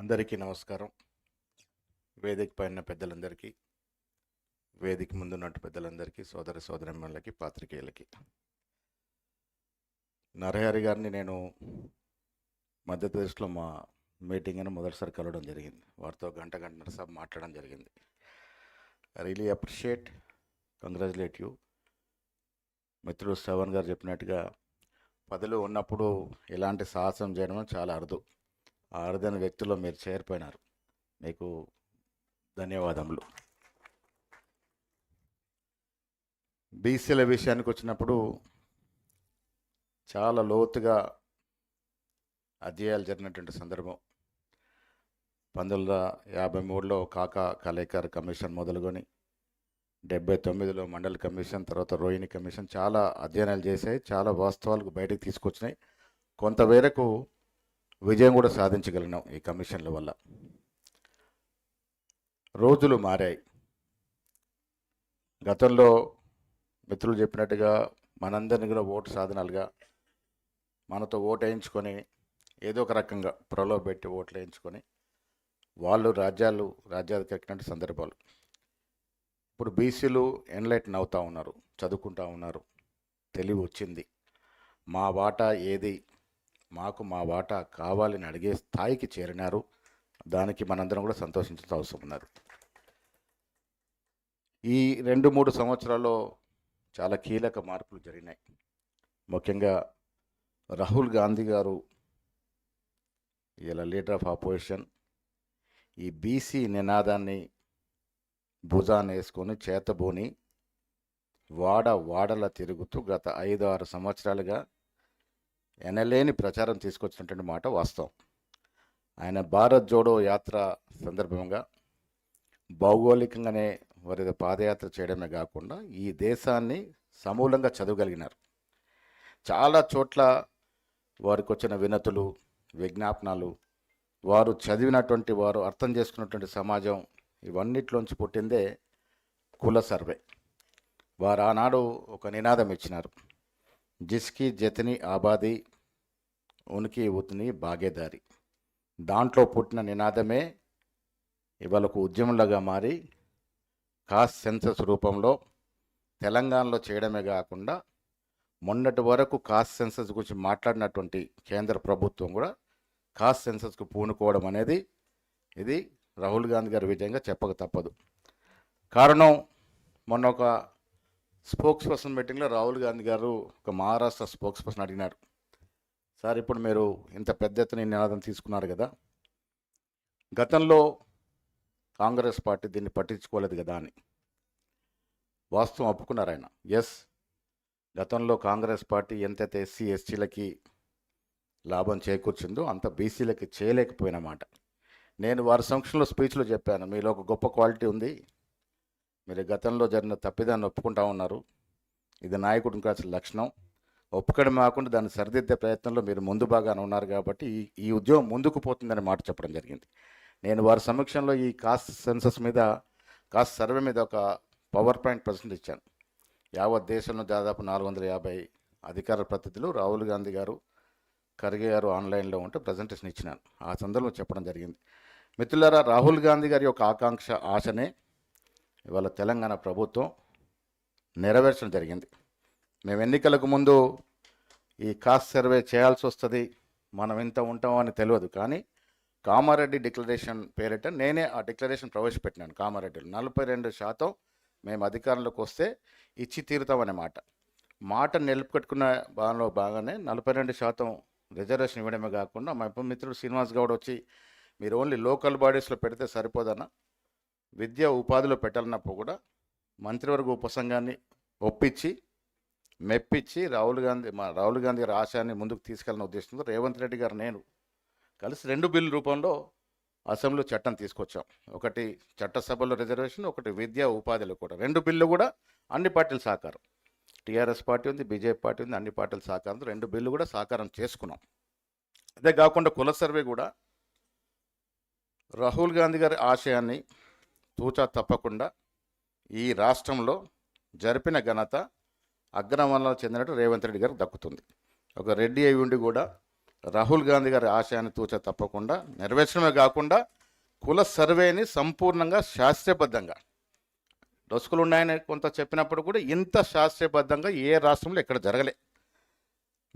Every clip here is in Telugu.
అందరికీ నమస్కారం. వేదిక పైన పెద్దలందరికీ, వేదిక ముందున్నట్టు పెద్దలందరికీ, సోదర సోదరిమణులకి, పాత్రికేయులకి. నరహరి గారిని నేను మధ్యప్రదేశ్లో మా మీటింగ్ అని మొదటిసారి కలవడం జరిగింది. వారితో గంటన్నర సేపు మాట్లాడడం జరిగింది. I really appreciate, congratulate you. మిత్రుడు శ్రవణ్ గారు చెప్పినట్టుగా పదవిలో ఉన్నప్పుడు ఇలాంటి సాహసం చేయడం చాలా అరుదు. ఆ అరుదైన వ్యక్తుల్లో మీరు చేరిపోయినారు. మీకు ధన్యవాదములు. బీసీల విషయానికి వచ్చినప్పుడు చాలా లోతుగా అధ్యయాలు జరిగినటువంటి సందర్భం. 1953లో కాకా కలేకర్ కమిషన్ మొదలుకొని 79లో మండల్ కమిషన్, తర్వాత రోహిణి కమిషన్ చాలా అధ్యయనాలు చేశాయి. చాలా వాస్తవాలకు బయటకు తీసుకొచ్చినాయి. కొంతమేరకు విజయం కూడా సాధించగలిగినాం ఈ కమిషన్ల వల్ల. రోజులు మారాయి. గతంలో మిత్రులు చెప్పినట్టుగా మనందరినీ కూడా ఓటు సాధనాలుగా మనతో ఓటు వేయించుకొని ఏదో ఒక రకంగా ప్రలోభ పెట్టి ఓట్లు వేయించుకొని వాళ్ళు రాజ్యాధికారినటువంటి సందర్భాలు. ఇప్పుడు బీసీలు ఎన్లైటన్ అవుతూ ఉన్నారు, చదువుకుంటూ ఉన్నారు, తెలివి వచ్చింది. మా వాటా ఏది, మాకు మా వాటా కావాలని అడిగే స్థాయికి చేరినారు. దానికి మనందరం కూడా సంతోషించాల్సిన అవసరం ఉన్నది. ఈ 2-3 సంవత్సరాల్లో చాలా కీలక మార్పులు జరిగినాయి. ముఖ్యంగా రాహుల్ గాంధీ గారు ఇలా లీడర్ ఆఫ్ ఆపోజిషన్ ఈ బీసీ నినాదాన్ని భుజాన్ని వేసుకొని చేతబోని వాడలా తిరుగుతూ గత 5-6 సంవత్సరాలుగా ఎనలేని ప్రచారం తీసుకొచ్చినటువంటి మాట వాస్తవం. ఆయన భారత్ జోడో యాత్ర సందర్భంగా భౌగోళికంగానే వారి పాదయాత్ర చేయడమే కాకుండా ఈ దేశాన్ని సమూలంగా చదవగలిగినారు. చాలా చోట్ల వారికి వచ్చిన వినతులు, విజ్ఞాపనాలు, వారు చదివినటువంటి, వారు అర్థం చేసుకున్నటువంటి సమాజం, ఇవన్నిట్లోంచి పుట్టిందే కుల సర్వే. వారు ఆనాడు ఒక నినాదం ఇచ్చినారు, జిస్కి జతని ఆబాదీ ఉనికి ఉత్ని భాగేదారి. దాంట్లో పుట్టిన నినాదమే ఇవాళకు ఉద్యమంలాగా మారి కాస్ట్ సెన్సస్ రూపంలో తెలంగాణలో చేయడమే కాకుండా మొన్నటి వరకు కాస్ట్ సెన్సస్ గురించి మాట్లాడినటువంటి కేంద్ర ప్రభుత్వం కూడా కాస్ట్ సెన్సస్కు పూనుకోవడం అనేది ఇది రాహుల్ గాంధీ గారి విజయంగా చెప్పక తప్పదు. కారణం, మొన్న ఒక స్పోక్స్ పర్సన్ మీటింగ్లో రాహుల్ గాంధీ గారు ఒక మహారాష్ట్ర స్పోక్స్ పర్సన్ అడిగినారు, సార్ ఇప్పుడు మీరు ఇంత పెద్ద ఎత్తున నినాదం తీసుకున్నారు కదా, గతంలో కాంగ్రెస్ పార్టీ దీన్ని పట్టించుకోలేదు కదా అని. వాస్తవం ఒప్పుకున్నారు ఆయన. ఎస్, గతంలో కాంగ్రెస్ పార్టీ ఎంతైతే ఎస్సీ ఎస్టీలకి లాభం చేకూర్చిందో అంత బీసీలకి చేయలేకపోయినమాట. నేను వారి సమక్షంలో స్పీచ్లో చెప్పాను, మీలో ఒక గొప్ప క్వాలిటీ ఉంది, మీరు గతంలో జరిగిన తప్పిదాన్ని ఒప్పుకుంటా ఉన్నారు, ఇది నాయకుడికి కావాల్సిన లక్షణం. ఒప్పుకోవడం కాకుండా దాన్ని సరిదిద్దే ప్రయత్నంలో మీరు ముందు బాగానే ఉన్నారు కాబట్టి ఈ ఉద్యమం ముందుకు పోతుందని మాట చెప్పడం జరిగింది. నేను వారి సమక్షంలో ఈ కాస్ట్ సెన్సస్ మీద, కాస్ట్ సర్వే మీద ఒక పవర్ పాయింట్ ప్రజెంట్ ఇచ్చాను. యావత్ దేశంలో దాదాపు 450 అధికార ప్రతినిధులు, రాహుల్ గాంధీ గారు, ఖర్గే గారు ఆన్లైన్లో ఉంటే ప్రజెంటేషన్ ఇచ్చినాను. ఆ సందర్భంలో చెప్పడం జరిగింది. మిత్రులారా, రాహుల్ గాంధీ గారి యొక్క ఆకాంక్ష, ఆశనే ఇవాళ తెలంగాణ ప్రభుత్వం నెరవేర్చడం జరిగింది. మేము ఎన్నికలకు ముందు ఈ కాస్ట్ సర్వే చేయాల్సి వస్తుంది, మనం ఇంత ఉంటామని తెలియదు, కానీ కామారెడ్డి డిక్లరేషన్ పేరిట నేనే ఆ డిక్లరేషన్ ప్రవేశపెట్టినాను. కామారెడ్డిలో 42% మేము అధికారంలోకి వస్తే ఇచ్చి తీరుతామనే మాట నిలుపుకట్టుకున్న భాగంలో బాగానే 42% రిజర్వేషన్ ఇవ్వడమే కాకుండా మా మిత్రుడు శ్రీనివాస్ గౌడ్ వచ్చి మీరు ఓన్లీ లోకల్ బాడీస్లో పెడితే సరిపోదన్న, విద్య ఉపాధిలో పెట్టాలన్నప్పుడు కూడా మంత్రివర్గ ఉపసంఘాన్ని ఒప్పించి మెప్పించి రాహుల్ గాంధీ గారి ఆశయాన్ని ముందుకు తీసుకెళ్ళిన ఉద్దేశంతో రేవంత్ రెడ్డి గారు నేను కలిసి 2 బిల్లు రూపంలో అసెంబ్లీలో చట్టం తీసుకొచ్చాం. ఒకటి చట్టసభలో రిజర్వేషన్, ఒకటి విద్యా ఉపాధిలో కూడా. 2 బిల్లు కూడా అన్ని పార్టీల సహకారం, టీఆర్ఎస్ పార్టీ ఉంది, బీజేపీ పార్టీ ఉంది, అన్ని పార్టీల సహకారంతో 2 బిల్లు కూడా సహకారం చేసుకున్నాం. అదే కాకుండా కుల సర్వే కూడా రాహుల్ గాంధీ గారి ఆశయాన్ని తూచా తప్పకుండా ఈ రాష్ట్రంలో జరిపిన ఘనత అగ్రవర్ణాలకు చెందినట్టు రేవంత్ రెడ్డి గారికి దక్కుతుంది. ఒక రెడ్డి అయి ఉండి కూడా రాహుల్ గాంధీ గారి ఆశయాన్ని తూచ తప్పకుండా నెరవేర్చడమే కాకుండా కుల సర్వేని సంపూర్ణంగా శాస్త్రీయబద్ధంగా లొసుకులు ఉన్నాయని కొంత చెప్పినప్పుడు కూడా ఇంత శాస్త్రీయబద్ధంగా ఏ రాష్ట్రంలో ఎక్కడ జరగలే.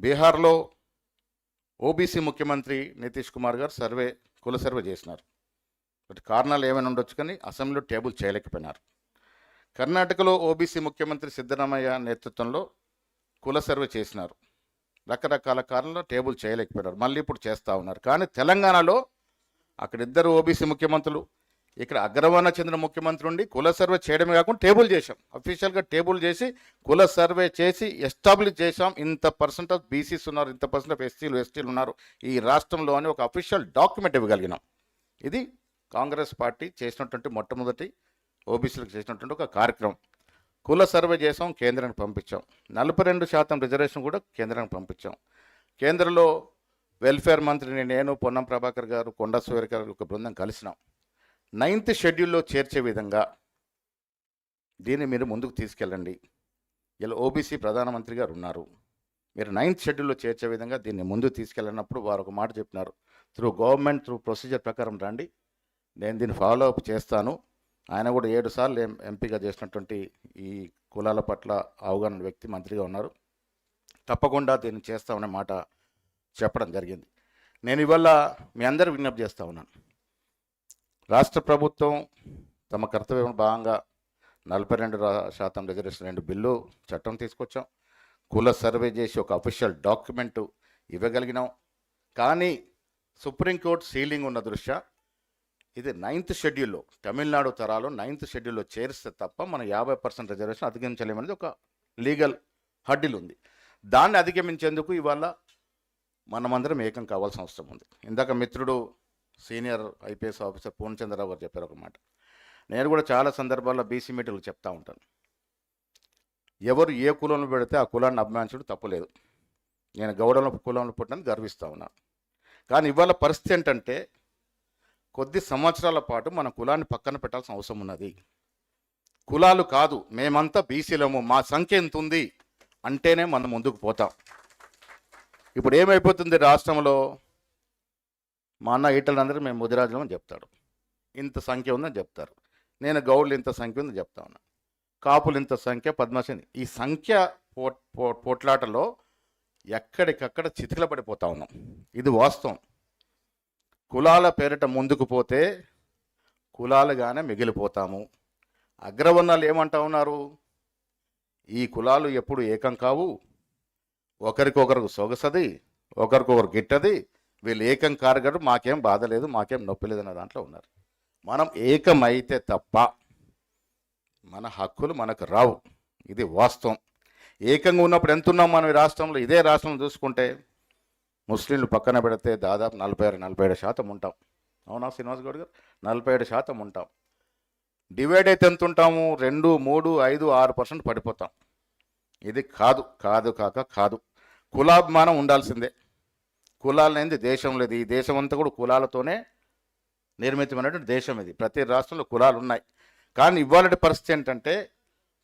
బీహార్లో ఓబీసీ ముఖ్యమంత్రి నితీష్ కుమార్ గారు కుల సర్వే చేసినారు. బట్ కారణాలు ఏమైనా ఉండొచ్చు కానీ అసెంబ్లీలో టేబుల్ చేయలేకపోయినారు. కర్ణాటకలో ఓబీసీ ముఖ్యమంత్రి సిద్ధరామయ్య నేతృత్వంలో కుల సర్వే చేసినారు. రకరకాల కారణాల్లో టేబుల్ చేయలేకపోయినారు. మళ్ళీ ఇప్పుడు చేస్తూ ఉన్నారు. కానీ తెలంగాణలో అక్కడ ఇద్దరు ఓబీసీ ముఖ్యమంత్రులు, ఇక్కడ అగ్రవర్ణ చెందిన ముఖ్యమంత్రి ఉండి కుల సర్వే చేయడమే కాకుండా టేబుల్ చేశాం. అఫీషియల్గా టేబుల్ చేసి కుల సర్వే చేసి ఎస్టాబ్లిష్ చేశాం. ఇంత పర్సెంట్ ఆఫ్ బీసీస్ ఉన్నారు, ఇంత పర్సెంట్ ఆఫ్ ఎస్టీలు ఉన్నారు ఈ రాష్ట్రంలో అని ఒక అఫీషియల్ డాక్యుమెంట్ ఇవ్వగలిగినాం. ఇది కాంగ్రెస్ పార్టీ చేసినటువంటి మొట్టమొదటి ఓబీసీలకు చేసినటువంటి ఒక కార్యక్రమం. కుల సర్వే చేసాం, కేంద్రానికి పంపించాం. 42% రిజర్వేషన్ కూడా కేంద్రానికి పంపించాం. కేంద్రంలో వెల్ఫేర్ మంత్రిని నేను, పొన్నం ప్రభాకర్ గారు, కొండా సురేఖ గారు ఒక బృందం కలిసినాం. 9th షెడ్యూల్లో చేర్చే విధంగా దీన్ని మీరు ముందుకు తీసుకెళ్ళండి. ఇలా ఓబీసీ ప్రధానమంత్రి గారు ఉన్నారు, మీరు 9th షెడ్యూల్లో చేర్చే విధంగా దీన్ని ముందుకు తీసుకెళ్ళినప్పుడు వారు ఒక మాట చెప్పినారు, గవర్నమెంట్ త్రూ ప్రొసీజర్ ప్రకారం రండి, నేను దీన్ని ఫాలో అప్ చేస్తాను. ఆయన కూడా 7 సార్లు ఎంపీగా చేసినటువంటి ఈ కులాల పట్ల అవగాహన వ్యక్తి మంత్రిగా ఉన్నారు. తప్పకుండా దీన్ని చేస్తామనే మాట చెప్పడం జరిగింది. నేను ఇవాళ మీ అందరూ విజ్ఞప్తి చేస్తూ ఉన్నాను. రాష్ట్ర ప్రభుత్వం తమ కర్తవ్యం భాగంగా 42% రిజర్వేషన్ బిల్లు చట్టం తీసుకొచ్చాం. కుల సర్వే చేసి ఒక అఫీషియల్ డాక్యుమెంటు ఇవ్వగలిగినాం. కానీ సుప్రీంకోర్టు సీలింగ్ ఉన్న దృష్ట్యా ఇది 9th షెడ్యూల్లో, తమిళనాడు తరాలో 9th షెడ్యూల్లో చేరిస్తే తప్ప మనం 50% రిజర్వేషన్ అధిగమించలేమనేది ఒక లీగల్ హడ్డిల్ ఉంది. దాన్ని అధిగమించేందుకు ఇవాళ మనమందరం ఏకం కావాల్సిన అవసరం ఉంది. ఇందాక మిత్రుడు సీనియర్ ఐపీఎస్ ఆఫీసర్ పూర్ణచంద్రరావు గారు చెప్పారు ఒక మాట. నేను కూడా చాలా సందర్భాల్లో బీసీ మీటింగ్లు చెప్తా ఉంటాను. ఎవరు ఏ కులంలో పెడితే ఆ కులాన్ని అభిమానించడం తప్పులేదు. నేను గౌడంలో కులంలో పుట్టినందుకు గర్విస్తూ ఉన్నాను. కానీ ఇవాళ పరిస్థితి ఏంటంటే కొద్ది సంవత్సరాల పాటు మన కులాన్ని పక్కన పెట్టాల్సిన అవసరం ఉన్నది. కులాలు కాదు, మేమంతా బీసీలము, మా సంఖ్య ఎంత ఉంది అంటేనే మనం ముందుకు పోతాం. ఇప్పుడు ఏమైపోతుంది రాష్ట్రంలో, మా అన్న ఈటలందరూ మేము ముదిరాజులం అని చెప్తాడు, ఇంత సంఖ్య ఉందని చెప్తారు. నేను గౌడ్లు ఇంత సంఖ్య ఉందని చెప్తా ఉన్నాను, కాపులు ఇంత సంఖ్య, పద్మశ్రీ. ఈ సంఖ్య పోట్లాటలో ఎక్కడికక్కడ చితికిలపడిపోతా ఉన్నాం. ఇది వాస్తవం. కులాల పేరిట ముందుకు పోతే కులాలుగానే మిగిలిపోతాము. అగ్రవర్ణాలు ఏమంటా ఉన్నారు, ఈ కులాలు ఎప్పుడు ఏకం కావు, ఒకరికొకరికి సొగసది, ఒకరికొకరు గిట్టది, వీళ్ళు ఏకం కారగడు, మాకేం బాధ లేదు, మాకేం నొప్పి లేదు అన్న దాంట్లో ఉన్నారు. మనం ఏకమైతే తప్ప మన హక్కులు మనకు రావు. ఇది వాస్తవం. ఏకంగా ఉన్నప్పుడు ఎంత ఉన్నాం మనం ఈ రాష్ట్రంలో? ఇదే రాష్ట్రంలో చూసుకుంటే ముస్లింలు పక్కన పెడితే దాదాపు 46-47% ఉంటాం. అవునా శ్రీనివాస్ గౌడ్ గారు? 47% ఉంటాం. డివైడ్ అయితే ఎంత ఉంటాము? 2, 3, 5, 6% పడిపోతాం. ఇది కాదు. కులాభిమానం ఉండాల్సిందే. కులాలు లేనిది దేశం లేదు. ఈ దేశం అంతా కూడా కులాలతోనే నిర్మితమైనటువంటి దేశం ఇది. ప్రతి రాష్ట్రంలో కులాలు ఉన్నాయి. కానీ ఇవాళ పరిస్థితి ఏంటంటే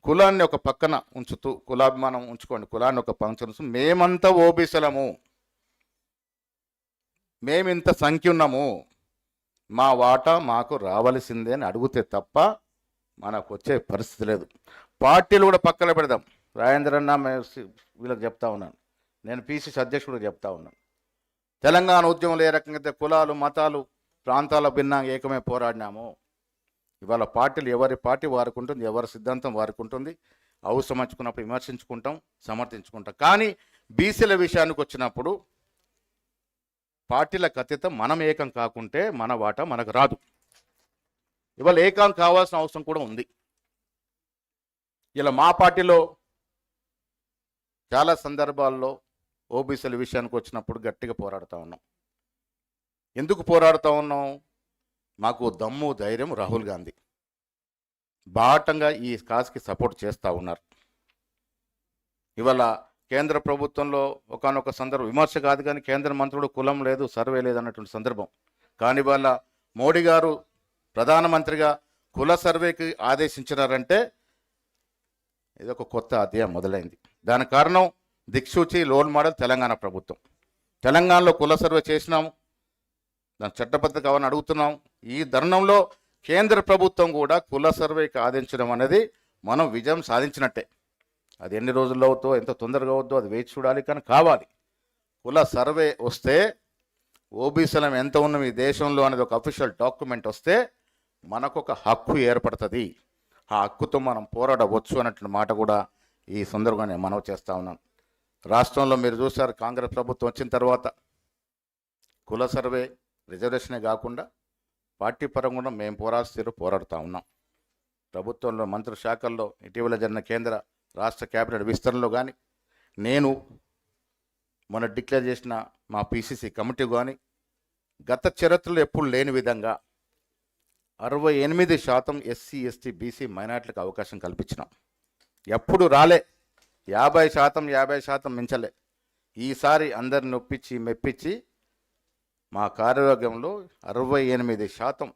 కులాన్ని ఒక పక్కన ఉంచుతూ, కులాభిమానం ఉంచుకోండి, కులాన్ని ఒక పక్కన ఉంచు, మేమంతా ఓబీసీలము, మేమింత సంఖ్య ఉన్నాము, మా వాటా మాకు రావాల్సిందే అని అడిగితే తప్ప మనకు వచ్చే పరిస్థితి లేదు. పార్టీలు కూడా పక్కన పెడదాం. రాజేంద్రన్న వీళ్ళకి చెప్తా ఉన్నాను, నేను పీసీసీ అధ్యక్షుడికి చెప్తా ఉన్నాను. తెలంగాణ ఉద్యమంలో ఏ రకంగా అయితే కులాలు, మతాలు, ప్రాంతాల భిన్నంగా ఏకమే పోరాడినాము, ఇవాళ పార్టీలు ఎవరి పార్టీ వారికి ఉంటుంది, ఎవరి సిద్ధాంతం వారికి ఉంటుంది. అవసరమర్చుకున్నప్పుడు విమర్శించుకుంటాం, సమర్థించుకుంటాం. కానీ బీసీల విషయానికి వచ్చినప్పుడు పార్టీలకు అతీతం మనం ఏకం కాకుంటే మన వాటా మనకు రాదు. ఇవాళ ఏకం కావాల్సిన అవసరం కూడా ఉంది. ఇలా మా పార్టీలో చాలా సందర్భాల్లో ఓబీసీల విషయానికి వచ్చినప్పుడు గట్టిగా పోరాడుతూ ఉన్నాం. ఎందుకు పోరాడుతూ ఉన్నాం? మాకు దమ్ము ధైర్యం రాహుల్ గాంధీ బాటంగా ఈ కాజ్కి సపోర్ట్ చేస్తూ ఉన్నారు. ఇవాళ కేంద్ర ప్రభుత్వంలో ఒకానొక సందర్భం, విమర్శ కాదు కానీ కేంద్ర మంత్రుడు కులం లేదు, సర్వే లేదు అన్నటువంటి సందర్భం. కానీ ఇవాళ మోడీ గారు ప్రధానమంత్రిగా కుల సర్వేకి ఆదేశించినారంటే ఇది ఒక కొత్త అధ్యాయం మొదలైంది. దానికి కారణం దిక్సూచి రోల్ మోడల్ తెలంగాణ ప్రభుత్వం. తెలంగాణలో కుల సర్వే చేసినాము, దాని చట్టబద్ధత కావాలని అడుగుతున్నాం. ఈ తరుణంలో కేంద్ర ప్రభుత్వం కూడా కుల సర్వేకి ఆదించడం అనేది మనం విజయం సాధించినట్టే. అది ఎన్ని రోజుల్లో అవుతుందో, ఎంత తొందరగా అవుతుందో అది వేచి చూడాలి, కానీ కావాలి. కుల సర్వే వస్తే ఓబీసీలం ఎంత ఉన్నాం ఈ దేశంలో అనేది ఒక అఫీషియల్ డాక్యుమెంట్ వస్తే మనకు ఒక హక్కు ఏర్పడుతుంది. ఆ హక్కుతో మనం పోరాడవచ్చు అన్నటువంటి మాట కూడా ఈ సందర్భంగా నేను మనవి చేస్తూ ఉన్నాను. రాష్ట్రంలో మీరు చూశారు, కాంగ్రెస్ ప్రభుత్వం వచ్చిన తర్వాత కుల సర్వే రిజర్వేషనే కాకుండా పార్టీ పరంగా కూడా మేము పోరాడుతూ ఉన్నాం. ప్రభుత్వంలో మంత్రి శాఖల్లో ఇటీవల జరిగిన కేంద్ర రాష్ట్ర క్యాబినెట్ విస్తరణలో కానీ, నేను మొన్న డిక్లేర్ చేసిన మా పీసీసీ కమిటీ కానీ, గత చరిత్రలో ఎప్పుడు లేని విధంగా 68% ఎస్సీ, ఎస్టీ, బీసీ మైనార్టీలకు అవకాశం కల్పించినాం. ఎప్పుడు రాలే. 50% మించలే. ఈసారి అందరిని నొప్పించి మెప్పించి మా కార్యవర్గంలో 68%,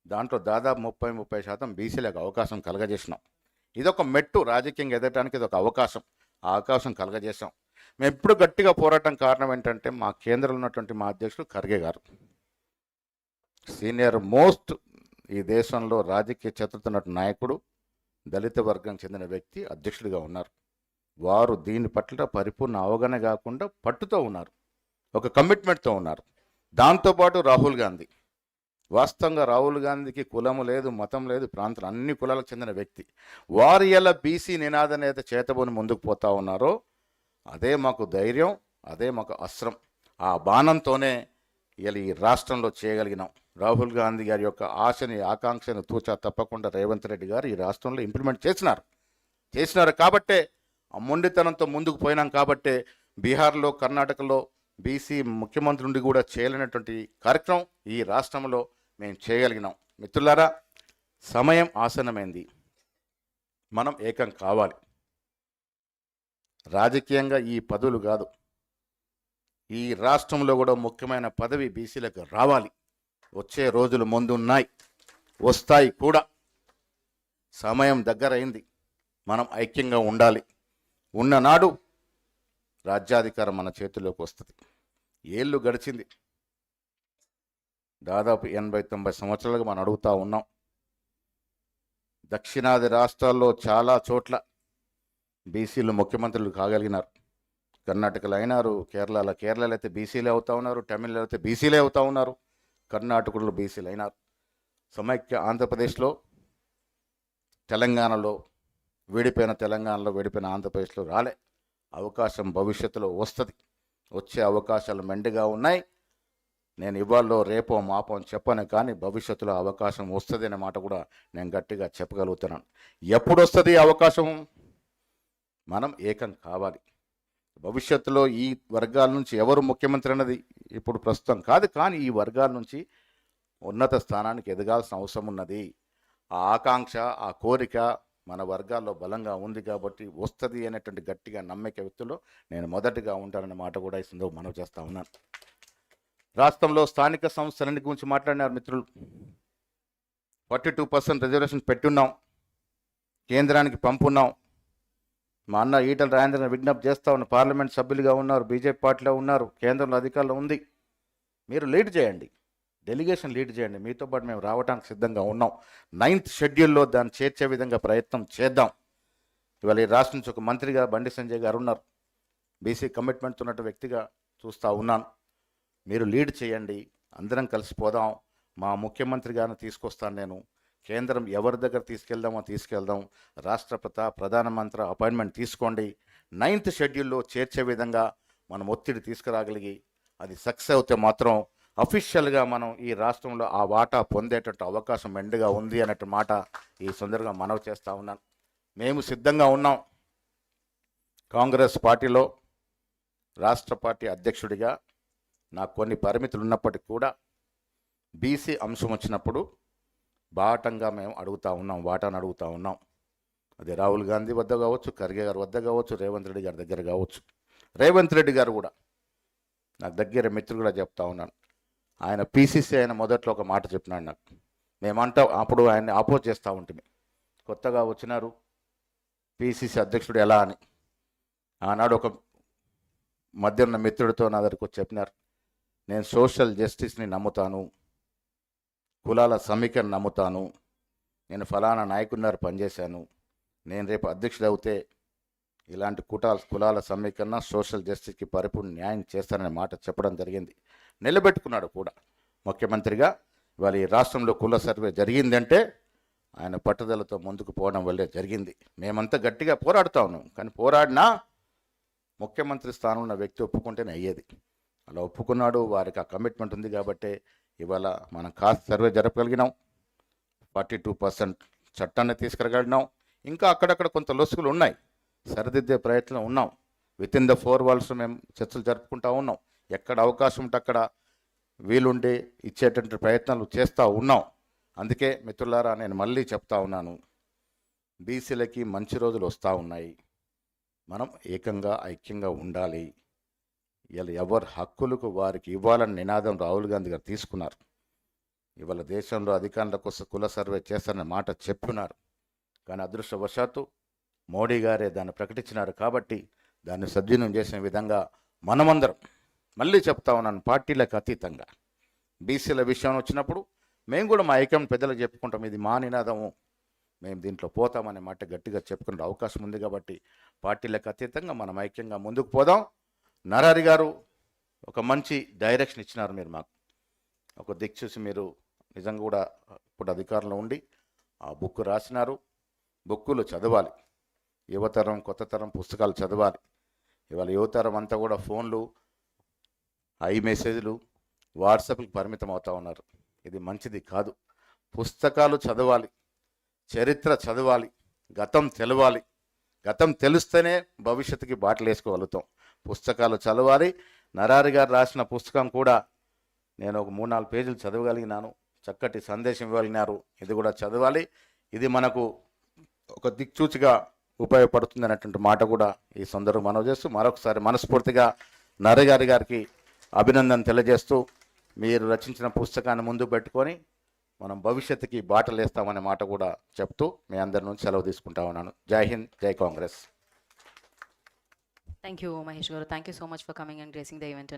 దాంట్లో దాదాపు 30% బీసీలకు అవకాశం కలగజేసినాం. ఇదొక మెట్టు, రాజకీయంగా ఎదగడానికి ఇదొక అవకాశం. ఆ అవకాశం కలగజేసాం. మేము ఎప్పుడు గట్టిగా పోరాటం కారణం ఏంటంటే మా కేంద్రంలో ఉన్నటువంటి మా అధ్యక్షుడు ఖర్గే గారు, సీనియర్ మోస్ట్ ఈ దేశంలో రాజకీయ చతుర్థ నాయకుడు, దళిత వర్గం చెందిన వ్యక్తి అధ్యక్షుడిగా ఉన్నారు. వారు దీని పట్ల పరిపూర్ణ అవగాహన కాకుండా పట్టుతో ఉన్నారు, ఒక కమిట్మెంట్తో ఉన్నారు. దాంతోపాటు రాహుల్ గాంధీ, వాస్తవంగా రాహుల్ గాంధీకి కులము లేదు, మతం లేదు, ప్రాంతం అన్ని కులాలకు చెందిన వ్యక్తి. వారు ఇలా బీసీ నినాదాన్ని అయితే చేతబోని ముందుకు పోతా ఉన్నారో అదే మాకు ధైర్యం, అదే మాకు అస్త్రం. ఆ బాణంతోనే ఇలా ఈ రాష్ట్రంలో చేయగలిగినాం. రాహుల్ గాంధీ గారి యొక్క ఆశని, ఆకాంక్షను తూచా తప్పకుండా రేవంత్ రెడ్డి గారు ఈ రాష్ట్రంలో ఇంప్లిమెంట్ చేసినారు కాబట్టే ఆ మొండితనంతో ముందుకు పోయినాం. కాబట్టే బీహార్లో, కర్ణాటకలో బీసీ ముఖ్యమంత్రి నుండి కూడా చేయలేనటువంటి కార్యక్రమం ఈ రాష్ట్రంలో మేము చేయగలిగినాం. మిత్రులారా, సమయం ఆసన్నమైంది. మనం ఏకం కావాలి. రాజకీయంగా ఈ పదవులు కాదు, ఈ రాష్ట్రంలో కూడా ముఖ్యమైన పదవి బీసీలకు రావాలి. వచ్చే రోజులు ముందున్నాయి, వస్తాయి కూడా. సమయం దగ్గరైంది. మనం ఐక్యంగా ఉండాలి. ఉన్ననాడు రాజ్యాధికారం మన చేతిలోకి వస్తుంది. ఏళ్ళు గడిచింది, దాదాపు 80-90 సంవత్సరాలుగా మనం అడుగుతూ ఉన్నాం. దక్షిణాది రాష్ట్రాల్లో చాలా చోట్ల బీసీలు ముఖ్యమంత్రులు కాగలిగినారు. కర్ణాటకలో అయినారు, కేరళలో అయితే బీసీలే అవుతూ ఉన్నారు, తమిళలో అయితే బీసీలే అవుతూ ఉన్నారు, కర్ణాటకలో బీసీలు అయినారు. సమైక్య ఆంధ్రప్రదేశ్లో, తెలంగాణలో విడిపోయిన ఆంధ్రప్రదేశ్లో రాలే. అవకాశం భవిష్యత్తులో వస్తుంది. వచ్చే అవకాశాలు మెండుగా ఉన్నాయి. నేను ఇవాళ రేపో మాపో అని చెప్పను, కానీ భవిష్యత్తులో అవకాశం వస్తుంది అనే మాట కూడా నేను గట్టిగా చెప్పగలుగుతున్నాను. ఎప్పుడు వస్తుంది అవకాశం? మనం ఏకం కావాలి. భవిష్యత్తులో ఈ వర్గాల నుంచి ఎవరు ముఖ్యమంత్రి అన్నది ఇప్పుడు ప్రస్తుతం కాదు, కానీ ఈ వర్గాల నుంచి ఉన్నత స్థానానికి ఎదగాల్సిన అవసరం ఉన్నది. ఆ ఆకాంక్ష, ఆ కోరిక మన వర్గాల్లో బలంగా ఉంది కాబట్టి వస్తుంది అనేటువంటి గట్టిగా నమ్మక వ్యక్తుల్లో నేను మొదటిగా ఉంటానన్న మాట కూడా ఈ సందర్భంగా మనవి చేస్తూ ఉన్నాను. రాష్ట్రంలో స్థానిక సంస్థలన్నిటి గురించి మాట్లాడినారు మిత్రులు. 42% రిజర్వేషన్ పెట్టున్నాం, కేంద్రానికి పంపున్నాం. మా అన్న ఈటల రాజేంద్రని విజ్ఞప్తి చేస్తూ ఉన్న, పార్లమెంట్ సభ్యులుగా ఉన్నారు, బీజేపీ పార్టీలో ఉన్నారు, కేంద్రంలో అధికారంలో ఉంది. మీరు లీడ్ చేయండి, డెలిగేషన్ లీడ్ చేయండి. మీతో పాటు మేము రావడానికి సిద్ధంగా ఉన్నాం. 9th షెడ్యూల్లో దాన్ని చేర్చే విధంగా ప్రయత్నం చేద్దాం. ఇవాళ ఈ రాష్ట్రం నుంచి ఒక మంత్రిగా బండి సంజయ్ గారు ఉన్నారు, బీసీ కమిట్మెంట్ ఉన్నట్టు వ్యక్తిగా చూస్తూ ఉన్నాను. మీరు లీడ్ చేయండి, అందరం కలిసిపోదాం. మా ముఖ్యమంత్రి గారిని తీసుకొస్తాను నేను. కేంద్రం ఎవరి దగ్గర తీసుకెళ్దాం. రాష్ట్రపతి, ప్రధానమంత్రి అపాయింట్మెంట్ తీసుకోండి. 9th షెడ్యూల్లో చేర్చే విధంగా మనం ఒత్తిడి తీసుకురాగలిగి అది సక్సెస్ అవుతే మాత్రం అఫీషియల్గా మనం ఈ రాష్ట్రంలో ఆ వాటా పొందేటట్టు అవకాశం మెండుగా ఉంది అన్నట్టు మాట ఈ సందర్భంగా మనవి చేస్తూ ఉన్నాను. మేము సిద్ధంగా ఉన్నాం. కాంగ్రెస్ పార్టీలో రాష్ట్ర పార్టీ అధ్యక్షుడిగా నాకు కొన్ని పరిమితులు ఉన్నప్పటికీ కూడా బీసీ అంశం వచ్చినప్పుడు బాటంగా మేము వాటాను అడుగుతూ ఉన్నాం. అది రాహుల్ గాంధీ వద్ద కావచ్చు, ఖర్గే గారి వద్ద కావచ్చు, రేవంత్ రెడ్డి గారి దగ్గర కావచ్చు. రేవంత్ రెడ్డి గారు కూడా నాకు దగ్గర మిత్రులు కూడా చెప్తా ఉన్నాను. ఆయన పీసీసీ ఆయన మొదట్లో ఒక మాట చెప్పినాడు నాకు. అప్పుడు ఆయన్ని ఆపోజ్ చేస్తూ ఉంటుంది. కొత్తగా వచ్చినారు పీసీసీ అధ్యక్షుడు ఎలా అని. ఆనాడు ఒక మధ్య ఉన్న మిత్రుడితో నా దగ్గరకు వచ్చి చెప్పినారు, నేను సోషల్ జస్టిస్ని నమ్ముతాను, కులాల సమీకరణ నమ్ముతాను, నేను ఫలానా నాయకున్నారు పనిచేశాను, నేను రేపు అధ్యక్షుడు అవుతే ఇలాంటి కులాల సమీకరణ సోషల్ జస్టిస్కి పరిపూర్ణ న్యాయం చేస్తాననే మాట చెప్పడం జరిగింది. నిలబెట్టుకున్నాడు కూడా. ముఖ్యమంత్రిగా ఇవాళ ఈ రాష్ట్రంలో కుల సర్వే జరిగిందంటే ఆయన పట్టుదలతో ముందుకు పోవడం వల్లే జరిగింది. మేమంతా గట్టిగా పోరాడుతూ ఉన్నాం, కానీ పోరాడినా ముఖ్యమంత్రి స్థానంలో ఉన్న వ్యక్తి ఒప్పుకుంటేనే అయ్యేది. అలా ఒప్పుకున్నాడు, వారికి ఆ కమిట్మెంట్ ఉంది కాబట్టి ఇవాళ మనం కాస్ట్ సర్వే జరపగలిగినాం, 42% చట్టాన్ని తీసుకురాగలిగినాం. ఇంకా అక్కడక్కడ కొంత లొసుగులు ఉన్నాయి, సరిదిద్దే ప్రయత్నం ఉన్నాం. విత్ ఇన్ ద 4 walls మేము చర్చలు జరుపుకుంటూ ఉన్నాం. ఎక్కడ అవకాశం ఉంటే అక్కడ వీలుండి ఇచ్చేటువంటి ప్రయత్నాలు చేస్తూ ఉన్నాం. అందుకే మిత్రులారా, నేను మళ్ళీ చెప్తా ఉన్నాను, బీసీలకి మంచి రోజులు వస్తూ ఉన్నాయి. మనం ఏకంగా ఐక్యంగా ఉండాలి. ఇలా ఎవరి హక్కులకు వారికి ఇవ్వాలని నినాదం రాహుల్ గాంధీ గారు తీసుకున్నారు. ఇవాళ దేశంలో అధికారుల కోసం కుల సర్వే చేస్తారన్న మాట చెప్పున్నారు, కానీ అదృష్టవశాత్తు మోడీ గారే దాన్ని ప్రకటించినారు. కాబట్టి దాన్ని సద్వినియోగం చేసిన విధంగా మనమందరం, మళ్ళీ చెప్తా ఉన్నాను, పార్టీలకు అతీతంగా బీసీల విషయం వచ్చినప్పుడు మేము కూడా మా ఐక్యం పెద్దలకు చెప్పుకుంటాం, ఇది మా నినాదము, మేము దీంట్లో పోతామనే మాట గట్టిగా చెప్పుకునే అవకాశం ఉంది. కాబట్టి పార్టీలకు అతీతంగా మనం ఐక్యంగా ముందుకు పోదాం. నరహరి గారు ఒక మంచి డైరెక్షన్ ఇచ్చినారు. మీరు మాకు ఒక దిక్కు చూసి మీరు నిజంగా కూడా ఇప్పుడు అధికారంలో ఉండి ఆ బుక్ రాసినారు. బుక్కులు చదవాలి, యువతరం కొత్త తరం పుస్తకాలు చదవాలి. ఇవాళ యువతరం అంతా కూడా ఫోన్లు, మెసేజ్లు, వాట్సాప్కి పరిమితం అవుతూ ఉన్నారు. ఇది మంచిది కాదు. పుస్తకాలు చదవాలి, చరిత్ర చదవాలి, గతం తెలవాలి. గతం తెలిస్తేనే భవిష్యత్తుకి బాటలు వేసుకోగలుగుతాం. పుస్తకాలు చదవాలి. నరహరి గారు రాసిన పుస్తకం కూడా నేను ఒక 3-4 పేజీలు చదవగలిగినాను. చక్కటి సందేశం ఇవ్వగలిగినారు. ఇది కూడా చదవాలి. ఇది మనకు ఒక దిక్సూచిగా ఉపయోగపడుతుంది అనేటువంటి మాట కూడా ఈ సందర్భం మనవి చేస్తూ మరొకసారి మనస్ఫూర్తిగా నరహరి గారికి అభినందన తెలియజేస్తూ, మీరు రచించిన పుస్తకాన్ని ముందు పెట్టుకొని మనం భవిష్యత్తుకి బాటలు వేస్తామనే మాట కూడా చెప్తూ మీ అందరి నుంచి సెలవు తీసుకుంటా ఉన్నాను. జై హింద్, జై Congress. Thank you, Mahesh Garu. Thank you so much for coming and gracing the event.